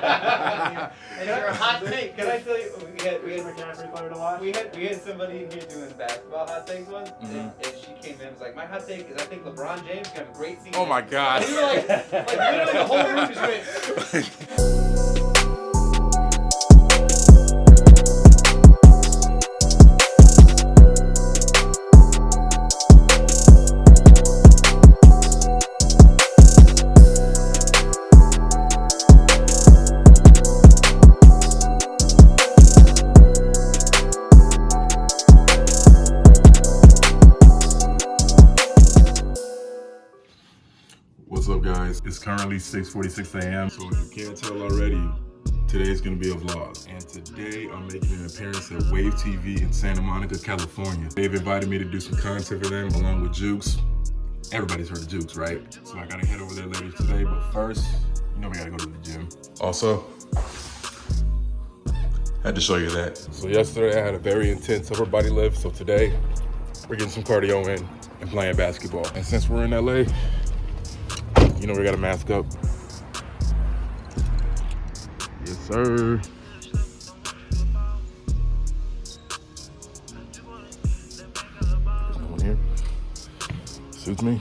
And your hot take. Can I tell you, we had McCaffrey fun to watch. We had somebody in here doing basketball hot takes once, and she came in and was like, my hot take is I think LeBron James can have a great season. Oh my God. And we were like literally the whole room just went. What's up, guys? It's currently 6:46 a.m. So if you can't tell already, today's gonna be a vlog. And today I'm making an appearance at Wave TV in Santa Monica, California. They've invited me to do some content for them along with Jukes. Everybody's heard of Jukes, right? So I gotta head over there later today, but first, you know we gotta go to the gym. Also, had to show you that. So yesterday I had a very intense upper body lift, so today we're getting some cardio in and playing basketball. And since we're in LA, you know we gotta mask up. Yes, sir. There's no one here. Suits me.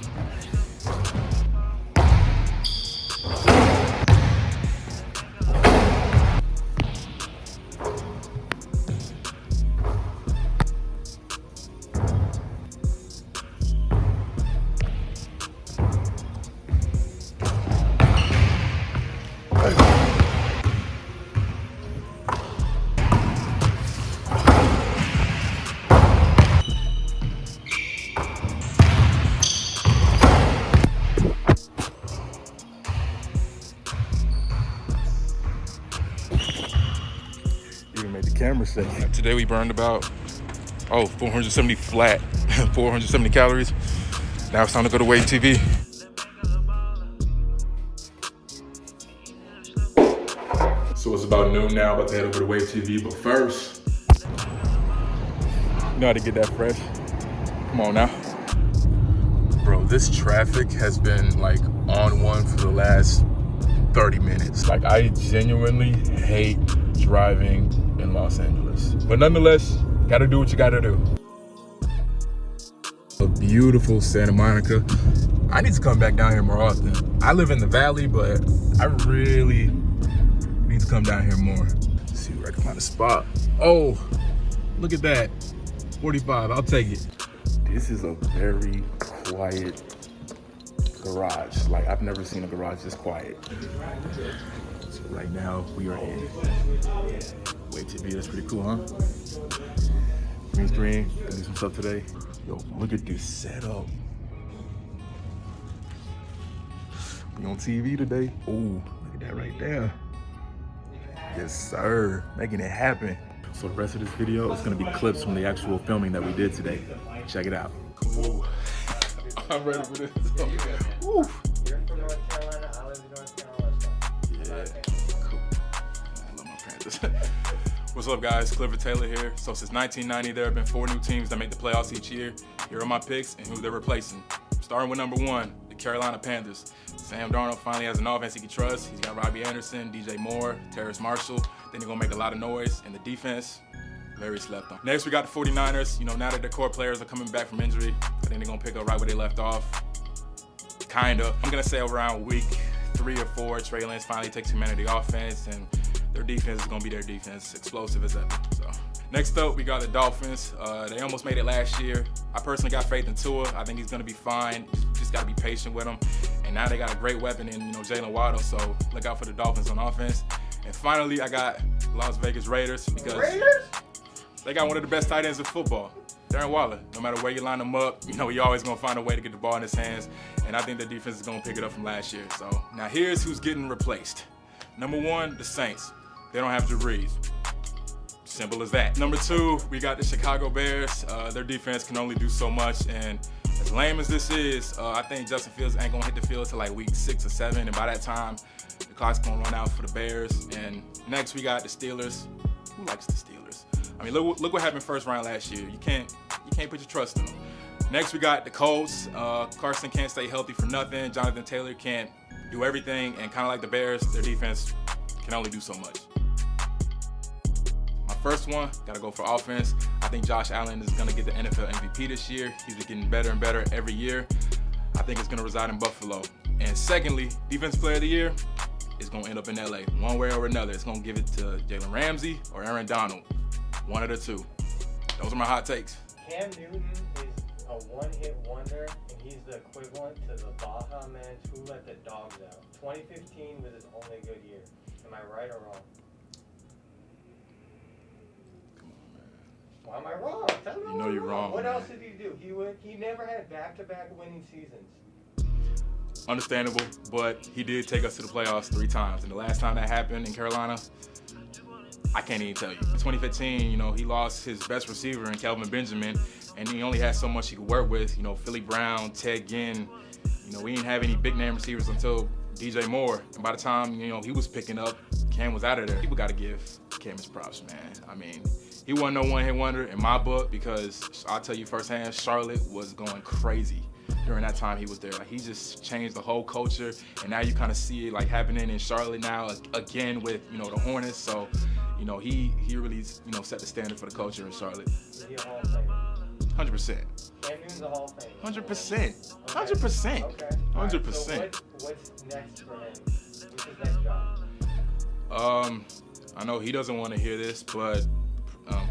Even made the camera shake. Today we burned about 470 flat, 470 calories. Now it's time to go to Wave TV. So it's about noon now, about to head over to Wave TV, but first, you know how to get that fresh. Come on now. Bro, this traffic has been like on one for the last 30 minutes. Like I genuinely hate driving in Los Angeles. But nonetheless, gotta do what you gotta do. A beautiful Santa Monica. I need to come back down here more often. I live in the valley, but I really need to come down here more. Let's see where I can find a spot. Oh, look at that. 45, I'll take it. This is a very quiet garage. Like I've never seen a garage this quiet. So right now we are in Wave TV. That's pretty cool, huh? Green screen, gonna do some stuff today. Yo, look at this setup. We on TV today. Oh, look at that right there. Yes, sir. Making it happen. So the rest of this video is gonna be clips from the actual filming that we did today. Check it out. Ooh. I'm ready for this. Woo. You're from North Carolina. I live in North Carolina. Yeah. Cool. I love my Panthers. What's up, guys? Clifford Taylor here. So since 1990, there have been 4 new teams that make the playoffs each year. Here are my picks and who they're replacing. Starting with number 1, the Carolina Panthers. Sam Darnold finally has an offense he can trust. He's got Robbie Anderson, DJ Moore, Terrace Marshall. Then they're gonna make a lot of noise. And the defense, very slept on. Next, we got the 49ers. You know, now that their core players are coming back from injury, I think they're gonna pick up right where they left off. Kinda. I'm gonna say around week 3 or 4, Trey Lance finally takes command of the offense, and their defense is gonna be their defense, explosive as ever. So next up, we got the Dolphins. They almost made it last year. I personally got faith in Tua. I think he's gonna be fine. Just gotta be patient with him. And now they got a great weapon in, Jalen Waddle. So look out for the Dolphins on offense. And finally, I got Las Vegas Raiders because they got one of the best tight ends in football, Darren Waller. No matter where you line them up, you're always gonna find a way to get the ball in his hands. And I think the defense is gonna pick it up from last year. So now here's who's getting replaced. Number 1, the Saints. They don't have Drew Brees. Simple as that. Number 2, we got the Chicago Bears. Their defense can only do so much, and as lame as this is, I think Justin Fields ain't gonna hit the field till like week 6 or 7, and by that time, the clock's gonna run out for the Bears. And next, we got the Steelers. Who likes the Steelers? I mean, look what happened first round last year. You can't put your trust in them. Next, we got the Colts. Carson can't stay healthy for nothing. Jonathan Taylor can't do everything, and kind of like the Bears, their defense can only do so much. My first one, gotta go for offense. I think Josh Allen is gonna get the NFL MVP this year. He's getting better and better every year. I think it's gonna reside in Buffalo. And secondly, Defensive Player of the Year is gonna end up in LA. One way or another, it's gonna give it to Jalen Ramsey or Aaron Donald. One of the two. Those are my hot takes. Cam Newton is a one-hit wonder, and he's the equivalent to the Baja Men's Who Let the Dogs Out. 2015 was his only good year. Am I right or wrong? Come on, man. Why am I wrong? Tell me You know you're wrong. What man. else did he do? He never had back-to-back winning seasons. Understandable, but he did take us to the playoffs 3 times. And the last time that happened in Carolina, I can't even tell you. In 2015, he lost his best receiver in Kelvin Benjamin, and he only had so much he could work with. Philly Brown, Ted Ginn. We didn't have any big name receivers until DJ Moore. And by the time, he was picking up, Cam was out of there. People got to give Cam his props, man. I mean, he wasn't no one-hit wonder in my book because I'll tell you firsthand, Charlotte was going crazy during that time he was there. Like, he just changed the whole culture, and now you kind of see it like happening in Charlotte now again with the Hornets. So he really set the standard for the culture in Charlotte. Is he a Hall of Famer? 100%. Cam Newton's a Hall of Famer. 100%. 100%. Okay. 100%. So what's next for him? What's his next job? I know he doesn't want to hear this, but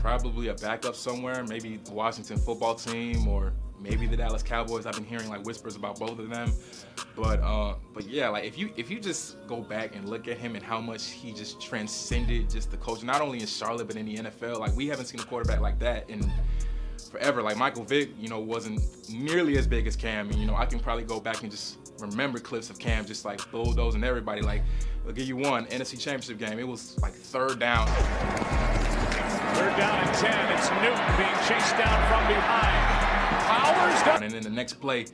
probably a backup somewhere, maybe the Washington football team or maybe the Dallas Cowboys. I've been hearing like whispers about both of them, but yeah, like if you just go back and look at him and how much he just transcended just the culture, not only in Charlotte but in the NFL. Like, we haven't seen a quarterback like that in forever. Like, Michael Vick, wasn't nearly as big as Cam. And, I can probably go back and just remember clips of Cam just like bulldozing everybody. Like, I'll give you one NFC Championship game. It was like 3rd down. 3rd down and 10. It's Newton being chased down from behind. Powers down. And then the next play. They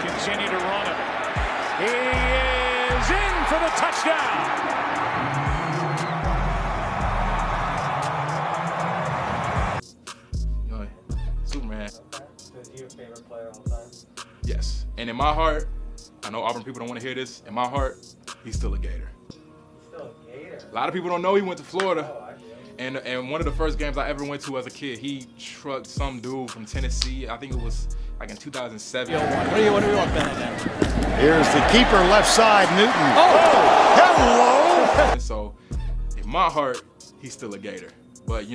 continue to run him. He is in for the touchdown. Superman. Okay. So is he your favorite player all time? Yes. And in my heart, I know Auburn people don't want to hear this. In my heart, he's still a Gator. He's still a Gator. A lot of people don't know he went to Florida. Oh, I do. And one of the first games I ever went to as a kid, he trucked some dude from Tennessee. I think it was like in 2007. What do you want, Bennett? Here's the keeper left side, Newton. Oh, hello! And so, in my heart, he's still a Gator. But,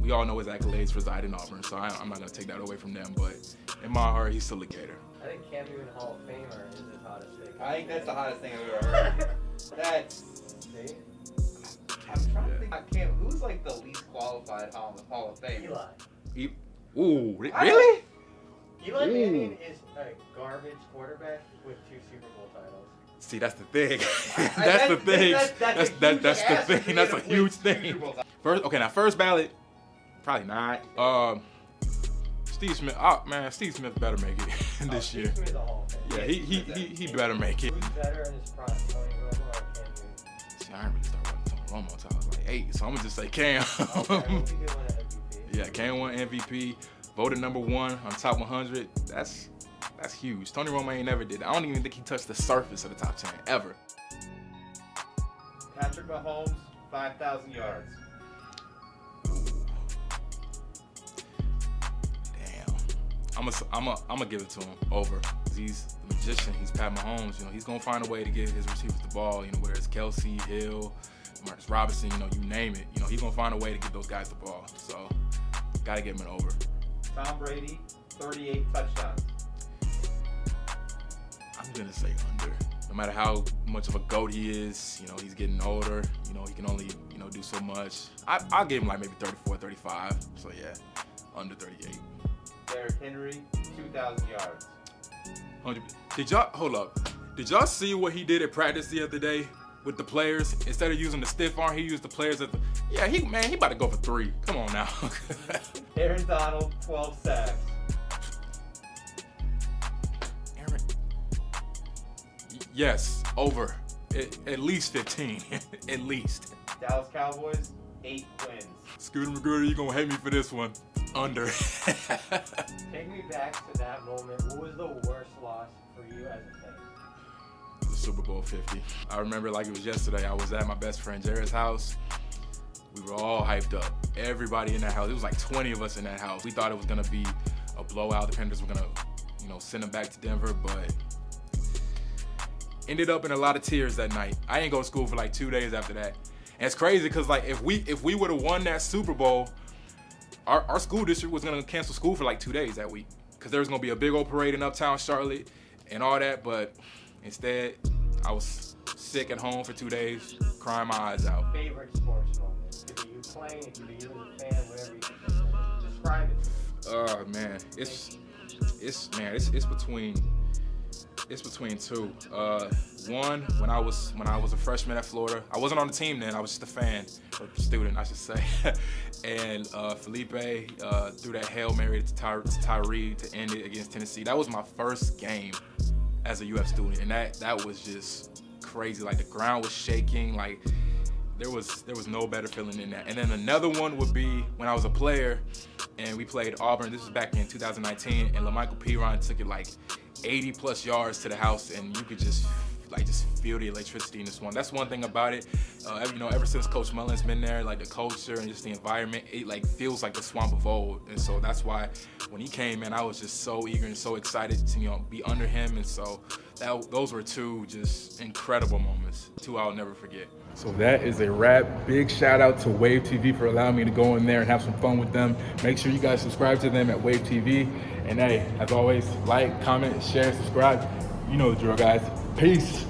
we all know his accolades reside in Auburn, so I'm not going to take that away from them. But in my heart, he's still a Gator. I think Cam Newton Hall of Famer is his hottest thing. I think that's the hottest thing I've ever heard. That's. See? I'm trying to think. Cam, who's like the least qualified Hall of Fame? Eli. Ooh, really? Eli Manning is a garbage quarterback with 2 Super Bowl titles. See, that's the thing. That's the thing. That's the thing. That's a huge thing. First ballot, probably not. Steve Smith. Oh man, Steve Smith better make it this year. Steve Smith is a Hall of Famer. Yeah, he better make it. Who's better in his prime, Tony Romo or Cam Newton? See, I didn't really start watching Tony Romo until I was like 8, so I'm gonna just say Cam. Okay, well, he did win an MVP. Yeah, Cam won MVP, voted #1 on top 100. That's huge. Tony Romo ain't never did that. I don't even think he touched the surface of the top 10 ever. Patrick Mahomes, 5,000 yards. Damn. I'm gonna give it to him over. He's the magician. He's Pat Mahomes. He's gonna find a way to give his receivers the ball. Whether it's Kelsey, Hill, Marcus Robinson, you name it. He's gonna find a way to give those guys the ball. So, gotta give him an over. Tom Brady, 38 touchdowns. I'm gonna say under. No matter how much of a GOAT he is, he's getting older. He can only, do so much. I'll give him like maybe 34, 35. So yeah, under 38. Derrick Henry, 2,000 yards. 100. Did y'all see what he did at practice the other day with the players? Instead of using the stiff arm, he used the players at the. Yeah, he about to go for 3. Come on now. Aaron Donald, 12 sacks. Yes, over. At least 15. At least. Dallas Cowboys, 8 wins. Scooter McGruder, you gonna hate me for this one. Under. Take me back to that moment. What was the worst loss for you as a fan? The Super Bowl 50. I remember like it was yesterday. I was at my best friend Jared's house. We were all hyped up. Everybody in that house. It was like 20 of us in that house. We thought it was gonna be a blowout. The Panthers were gonna, send them back to Denver, but ended up in a lot of tears that night. I ain't go to school for like 2 days after that. And it's crazy because like if we would have won that Super Bowl, our school district was gonna cancel school for like 2 days that week because there was gonna be a big old parade in Uptown Charlotte and all that. But instead, I was sick at home for 2 days, crying my eyes out. Favorite sports moment? It could be you playing, it could be you as a fan, whatever you can. Describe it. Oh man, it's between two. One, when I was a freshman at Florida, I wasn't on the team then. I was just a fan, or student, I should say. And Felipe threw that Hail Mary to Tyree to end it against Tennessee. That was my first game as a UF student, and that was just crazy. Like the ground was shaking. Like there was no better feeling than that. And then another one would be when I was a player, and we played Auburn. This was back in 2019, and LaMichael Piron took it like 80 plus yards to the house, and you could just feel the electricity in this one. That's one thing about it. Ever since Coach Mullen's been there, like the culture and just the environment, it like feels like the swamp of old. And so that's why when he came in, I was just so eager and so excited to be under him. And so those were two just incredible moments, two I'll never forget. So that is a wrap. Big shout out to Wave TV for allowing me to go in there and have some fun with them. Make sure you guys subscribe to them at Wave TV. And hey, as always, like, comment, share, subscribe. You know the drill, guys. Peace.